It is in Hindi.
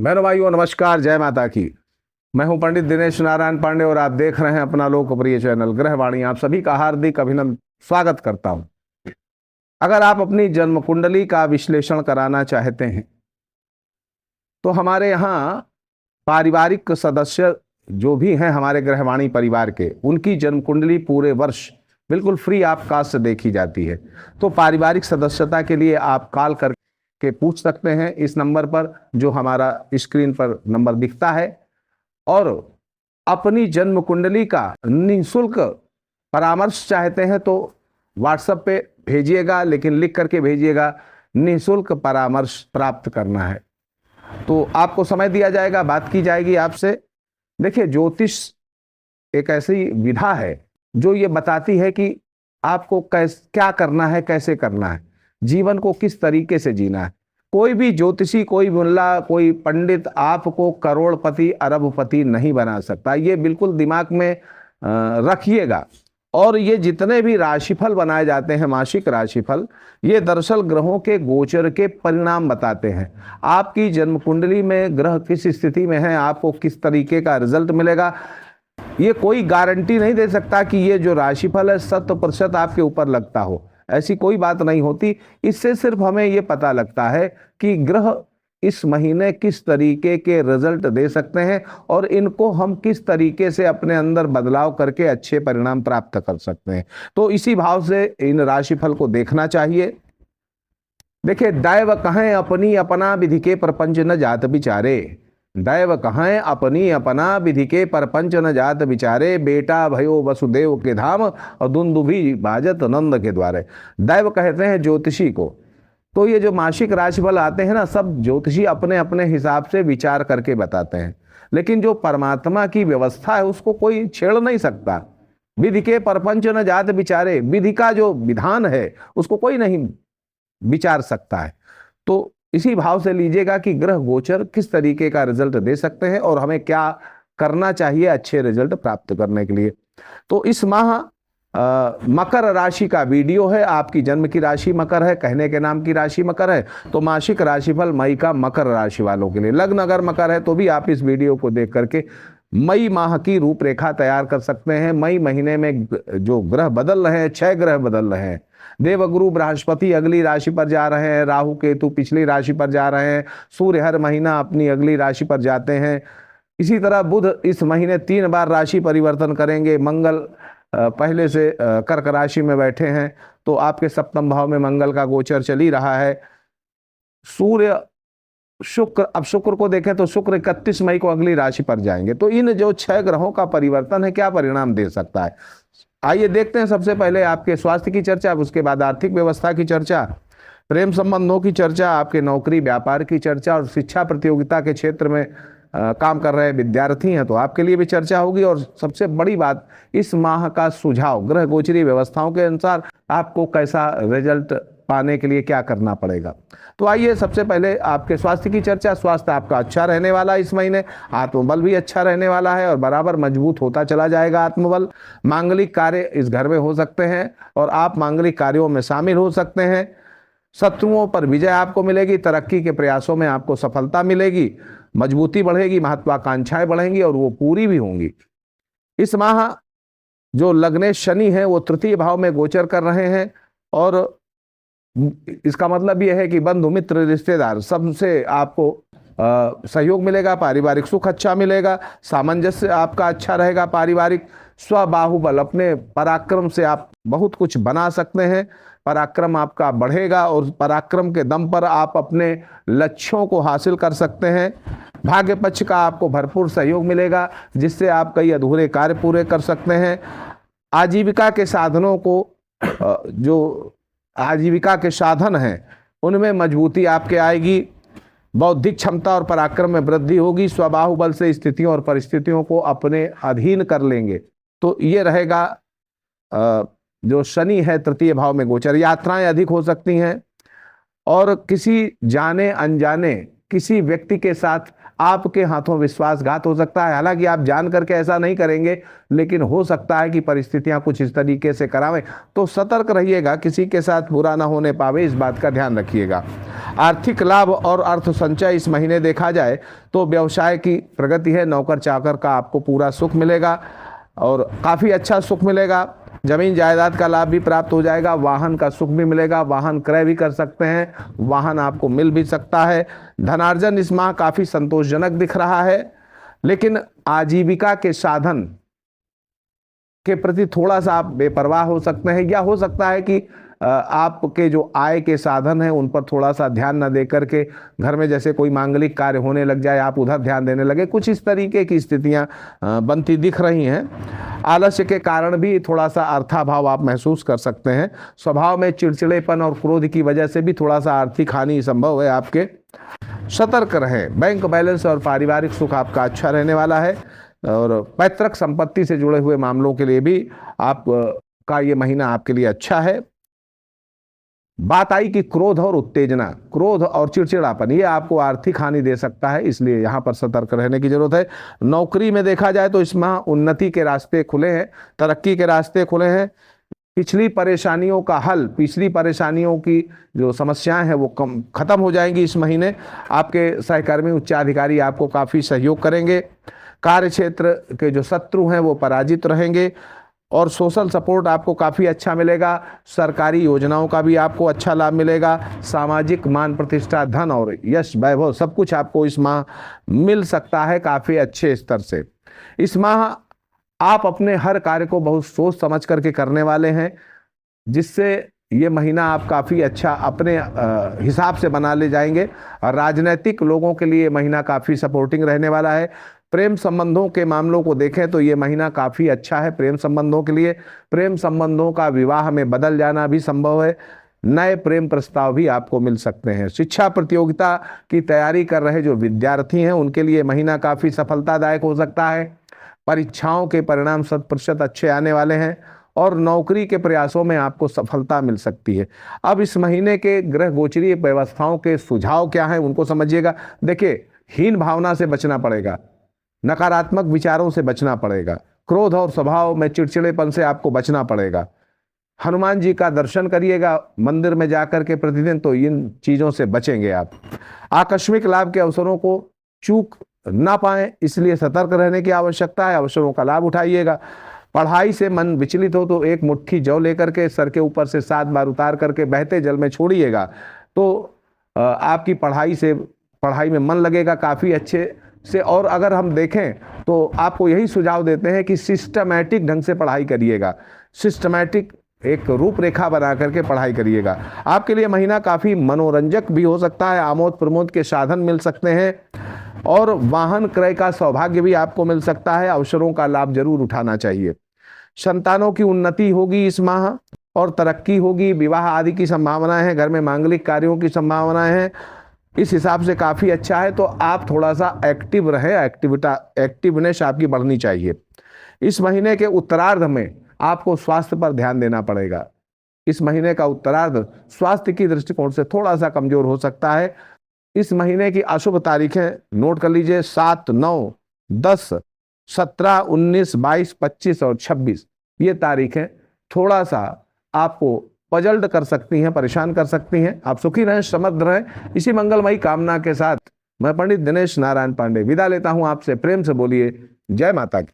बहनों भाइयों नमस्कार, जय माता की। मैं हूं पंडित दिनेश नारायण पांडे और आप देख रहे हैं अपना लोकप्रिय चैनल ग्रहवाणी। आप सभी का हार्दिक अभिनंदन स्वागत करता हूं। अगर आप अपनी जन्म कुंडली का विश्लेषण कराना चाहते हैं तो हमारे यहाँ पारिवारिक सदस्य जो भी हैं हमारे ग्रहवाणी परिवार के, उनकी जन्म कुंडली पूरे वर्ष बिल्कुल फ्री ऑफ कास्ट से देखी जाती है। तो पारिवारिक सदस्यता के लिए आप कॉल करके पूछ सकते हैं इस नंबर पर, जो हमारा स्क्रीन पर नंबर दिखता है, और अपनी जन्म कुंडली का निःशुल्क परामर्श चाहते हैं तो व्हाट्सएप पे भेजिएगा, लेकिन लिख करके भेजिएगा निःशुल्क परामर्श प्राप्त करना है। तो आपको समय दिया जाएगा, बात की जाएगी आपसे। देखिए, ज्योतिष एक ऐसी विधा है जो ये बताती है कि आपको क्या करना है, कैसे करना है, जीवन को किस तरीके से जीना है। कोई भी ज्योतिषी, कोई मुल्ला, कोई पंडित आपको करोड़पति अरबपति नहीं बना सकता। ये बिल्कुल दिमाग में रखिएगा। और ये जितने भी राशिफल बनाए जाते हैं, मासिक राशिफल, ये दरअसल ग्रहों के गोचर के परिणाम बताते हैं। आपकी जन्म कुंडली में ग्रह किस स्थिति में है, आपको किस तरीके का रिजल्ट मिलेगा, ये कोई गारंटी नहीं दे सकता कि ये जो राशिफल है 100% आपके ऊपर लगता हो। ऐसी कोई बात नहीं होती। इससे सिर्फ हमें ये पता लगता है कि ग्रह इस महीने किस तरीके के रिजल्ट दे सकते हैं और इनको हम किस तरीके से अपने अंदर बदलाव करके अच्छे परिणाम प्राप्त कर सकते हैं। तो इसी भाव से इन राशिफल को देखना चाहिए। देखिए, दैव कहें अपनी अपना विधि के प्रपंच न जात विचारे। दैव कहें अपनी अपना विधि के परपंच न जात विचारे। बेटा भयो वसुदेव के धाम और दुंदुभी बाजत नंद के द्वारे। दैव कहते हैं ज्योतिषी को। तो ये जो मासिक राशिफल आते हैं ना, सब ज्योतिषी अपने अपने हिसाब से विचार करके बताते हैं, लेकिन जो परमात्मा की व्यवस्था है उसको कोई छेड़ नहीं सकता। विधि के परपंच न जात विचारे, विधि का जो विधान है उसको कोई नहीं विचार सकता है। तो इसी भाव से लीजिएगा कि ग्रह गोचर किस तरीके का रिजल्ट दे सकते हैं और हमें क्या करना चाहिए अच्छे रिजल्ट प्राप्त करने के लिए। तो इस माह मकर राशि का वीडियो है। आपकी जन्म की राशि मकर है, कहने के नाम की राशि मकर है, तो मासिक राशिफल मई का मकर राशि वालों के लिए। लग्न अगर मकर है तो भी आप इस वीडियो को देख करके मई माह की रूपरेखा तैयार कर सकते हैं। मई महीने में जो ग्रह बदल रहे हैं, 6 ग्रह बदल रहे हैं। देवगुरु बृहस्पति अगली राशि पर जा रहे हैं, राहु केतु पिछली राशि पर जा रहे हैं, सूर्य हर महीना अपनी अगली राशि पर जाते हैं। इसी तरह बुध इस महीने 3 बार राशि परिवर्तन करेंगे। मंगल पहले से कर्क राशि में बैठे हैं, तो आपके सप्तम भाव में मंगल का गोचर चल ही रहा है। सूर्य शुक्र, अब शुक्र को देखें तो शुक्र 31 मई को अगली राशि पर जाएंगे। तो इन जो 6 ग्रहों का परिवर्तन है, क्या परिणाम दे सकता है, आइए देखते हैं। सबसे पहले आपके स्वास्थ्य की चर्चा, उसके बाद आर्थिक व्यवस्था की चर्चा, प्रेम संबंधों की चर्चा, आपके नौकरी व्यापार की चर्चा, और शिक्षा प्रतियोगिता के क्षेत्र में काम कर रहे विद्यार्थी हैं तो आपके लिए भी चर्चा होगी। और सबसे बड़ी बात, इस माह का सुझाव, ग्रह गोचरी व्यवस्थाओं के अनुसार आपको कैसा रिजल्ट पाने के लिए क्या करना पड़ेगा। तो आइए सबसे पहले आपके स्वास्थ्य की चर्चा। स्वास्थ्य आपका अच्छा रहने वाला है इस महीने, आत्मबल भी अच्छा रहने वाला है और बराबर मजबूत होता चला जाएगा आत्मबल। मांगलिक कार्य इस घर में हो सकते हैं और आप मांगलिक कार्यों में शामिल हो सकते हैं। शत्रुओं पर विजय आपको मिलेगी, तरक्की के प्रयासों में आपको सफलता मिलेगी, मजबूती बढ़ेगी, महत्वाकांक्षाएं बढ़ेंगी और वो पूरी भी होंगी। इस माह जो लग्ने शनि है वो तृतीय भाव में गोचर कर रहे हैं और इसका मतलब यह है कि बंधु मित्र रिश्तेदार सबसे आपको सहयोग मिलेगा, पारिवारिक सुख अच्छा मिलेगा, सामंजस्य आपका अच्छा रहेगा पारिवारिक। स्वबाहुबल, अपने पराक्रम से आप बहुत कुछ बना सकते हैं, पराक्रम आपका बढ़ेगा और पराक्रम के दम पर आप अपने लक्ष्यों को हासिल कर सकते हैं। भाग्य पक्ष का आपको भरपूर सहयोग मिलेगा जिससे आप कई अधूरे कार्य पूरे कर सकते हैं। आजीविका के साधनों को, जो आजीविका के साधन हैं उनमें मजबूती आपके आएगी, बौद्धिक क्षमता और पराक्रम में वृद्धि होगी, स्वबाहुबल से स्थितियों और परिस्थितियों को अपने अधीन कर लेंगे। तो ये रहेगा जो शनि है तृतीय भाव में गोचर। यात्राएं अधिक हो सकती हैं और किसी जाने अनजाने किसी व्यक्ति के साथ आपके हाथों विश्वासघात हो सकता है। हालांकि आप जान करके ऐसा नहीं करेंगे, लेकिन हो सकता है कि परिस्थितियां कुछ इस तरीके से करावें, तो सतर्क रहिएगा, किसी के साथ बुरा ना होने पावे, इस बात का ध्यान रखिएगा। आर्थिक लाभ और अर्थ संचय इस महीने देखा जाए तो व्यवसाय की प्रगति है। नौकर चाकर का आपको पूरा सुख मिलेगा और काफ़ी अच्छा सुख मिलेगा। जमीन जायदाद का लाभ भी प्राप्त हो जाएगा। वाहन का सुख भी मिलेगा। वाहन क्रय भी कर सकते हैं। वाहन आपको मिल भी सकता है। धनार्जन इस माह काफ़ी संतोषजनक दिख रहा है, लेकिन आजीविका के साधन के प्रति थोड़ा सा आप बेपरवाह हो सकते हैं, या हो सकता है कि आपके जो आय के साधन हैं उन पर थोड़ा सा ध्यान न दे करके घर में जैसे कोई मांगलिक कार्य होने लग जाए, आप उधर ध्यान देने लगे। कुछ इस तरीके की स्थितियां बनती दिख रही हैं। आलस्य के कारण भी थोड़ा सा अर्थाभाव आप महसूस कर सकते हैं। स्वभाव में चिड़चिड़ेपन और क्रोध की वजह से भी थोड़ा सा आर्थिक हानि संभव है आपके। सतर्क रहें। बैंक बैलेंस और पारिवारिक सुख आपका अच्छा रहने वाला है और पैतृक संपत्ति से जुड़े हुए मामलों के लिए भी आप का ये महीना आपके लिए अच्छा है। बात आई कि क्रोध और उत्तेजना, क्रोध और चिड़चिड़ापन ये आपको आर्थिक हानि दे सकता है, इसलिए यहाँ पर सतर्क रहने की जरूरत है। नौकरी में देखा जाए तो इस माह उन्नति के रास्ते खुले हैं, तरक्की के रास्ते खुले हैं। पिछली परेशानियों का हल, पिछली परेशानियों की जो समस्याएं हैं वो खत्म हो जाएंगी इस महीने। आपके सहकर्मी उच्चाधिकारी आपको काफ़ी सहयोग करेंगे। कार्य क्षेत्र के जो शत्रु हैं वो पराजित रहेंगे और सोशल सपोर्ट आपको काफ़ी अच्छा मिलेगा। सरकारी योजनाओं का भी आपको अच्छा लाभ मिलेगा। सामाजिक मान प्रतिष्ठा, धन और यश वैभव सब कुछ आपको इस माह मिल सकता है काफ़ी अच्छे स्तर से। इस माह आप अपने हर कार्य को बहुत सोच समझ करके करने वाले हैं, जिससे ये महीना आप काफ़ी अच्छा अपने हिसाब से बना ले जाएंगे। और राजनीतिक लोगों के लिए महीना काफ़ी सपोर्टिंग रहने वाला है। प्रेम संबंधों के मामलों को देखें तो ये महीना काफ़ी अच्छा है प्रेम संबंधों के लिए। प्रेम संबंधों का विवाह में बदल जाना भी संभव है। नए प्रेम प्रस्ताव भी आपको मिल सकते हैं। शिक्षा प्रतियोगिता की तैयारी कर रहे जो विद्यार्थी हैं उनके लिए महीना काफ़ी सफलतादायक हो सकता है। परीक्षाओं के परिणाम 100% अच्छे आने वाले हैं और नौकरी के प्रयासों में आपको सफलता मिल सकती है। अब इस महीने के ग्रह गोचरीय व्यवस्थाओं के सुझाव क्या हैं उनको समझिएगा। देखिए, हीन भावना से बचना पड़ेगा, नकारात्मक विचारों से बचना पड़ेगा, क्रोध और स्वभाव में चिड़चिड़ेपन से आपको बचना पड़ेगा। हनुमान जी का दर्शन करिएगा मंदिर में जाकर के प्रतिदिन, तो इन चीज़ों से बचेंगे आप। आकस्मिक लाभ के अवसरों को चूक ना पाएं, इसलिए सतर्क रहने की आवश्यकता है। अवसरों का लाभ उठाइएगा। पढ़ाई से मन विचलित हो तो एक मुट्ठी जौ लेकर के सर के ऊपर से 7 बार उतार करके बहते जल में छोड़िएगा, तो आपकी पढ़ाई में मन लगेगा काफ़ी अच्छे से। और अगर हम देखें तो आपको यही सुझाव देते हैं कि सिस्टमैटिक ढंग से पढ़ाई करिएगा। सिस्टमैटिक एक रूपरेखा बना करके पढ़ाई करिएगा। आपके लिए महीना काफ़ी मनोरंजक भी हो सकता है। आमोद प्रमोद के साधन मिल सकते हैं और वाहन क्रय का सौभाग्य भी आपको मिल सकता है। अवसरों का लाभ जरूर उठाना चाहिए। संतानों की उन्नति होगी इस माह और तरक्की होगी। विवाह आदि की संभावनाएं हैं। घर में मांगलिक कार्यों की संभावनाएं हैं। इस हिसाब से काफ़ी अच्छा है। तो आप थोड़ा सा एक्टिव रहें, एक्टिवनेस आपकी बढ़नी चाहिए। इस महीने के उत्तरार्ध में आपको स्वास्थ्य पर ध्यान देना पड़ेगा। इस महीने का उत्तरार्ध स्वास्थ्य की दृष्टिकोण से थोड़ा सा कमजोर हो सकता है। इस महीने की अशुभ तारीखें नोट कर लीजिए: 7, 9, 10, 17, 19, 22, 25 और 26। ये तारीखें थोड़ा सा आपको पजल्ड कर सकती हैं, परेशान कर सकती हैं। आप सुखी रहें, समृद्ध रहें। इसी मंगलमयी कामना के साथ मैं पंडित दिनेश नारायण पांडे विदा लेता हूं आपसे। प्रेम से बोलिए जय माता की।